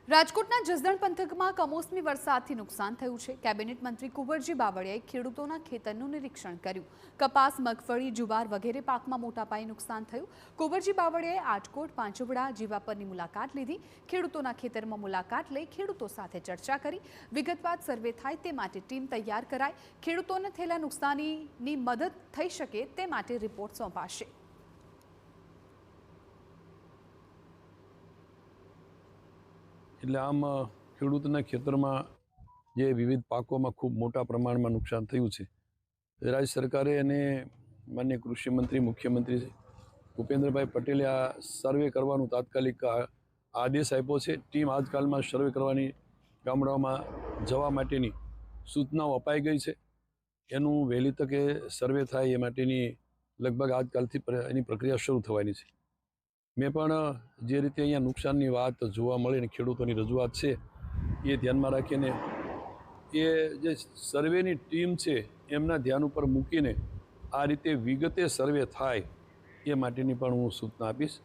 રાજકોટના જસદણ પંથકમાં કમોસમી વરસાદથી નુકસાન થયું છે। કેબિનેટ મંત્રી કુંવરજી બાવળિયાએ ખેડૂતોના ખેતરનું નિરીક્ષણ કર્યું। કપાસ, મગફળી, જુવાર વગેરે પાકમાં મોટા પાયે નુકસાન થયું। કુંવરજી બાવળિયાએ આજકોટ, પાંચોવડા, જીવાપરની મુલાકાત લીધી। ખેડૂતોના ખેતરમાં મુલાકાત લઈ ખેડૂતો સાથે ચર્ચા કરી। વિગતવાર સર્વે થાય તે માટે ટીમ તૈયાર કરાઈ। ખેડૂતોને થયેલા નુકસાનની મદદ થઈ શકે તે માટે રિપોર્ટ સોંપાશે। એટલે આમ ખેડૂતના ખેતરમાં જે વિવિધ પાકોમાં ખૂબ મોટા પ્રમાણમાં નુકસાન થયું છે। રાજ્ય સરકારે અને માનનીય કૃષિ મંત્રી, મુખ્યમંત્રી ભૂપેન્દ્રભાઈ પટેલે આ સર્વે કરવાનું તાત્કાલિક આદેશ આપ્યો છે। ટીમ આજકાલમાં સર્વે કરવાની ગામડાઓમાં જવા માટેની સૂચનાઓ અપાઈ ગઈ છે। એનું વહેલી તકે સર્વે થાય એ માટેની લગભગ આજકાલથી એની પ્રક્રિયા શરૂ થવાની છે। મેં પણ જે રીતે અહીંયા નુકસાનની વાત જોવા મળે ને ખેડૂતોની રજૂઆત છે એ ધ્યાનમાં રાખીને એ જે સર્વેની ટીમ છે એમના ધ્યાન ઉપર મૂકીને આ રીતે વિગતે સર્વે થાય એ માટેની પણ હું સૂચના આપીશ।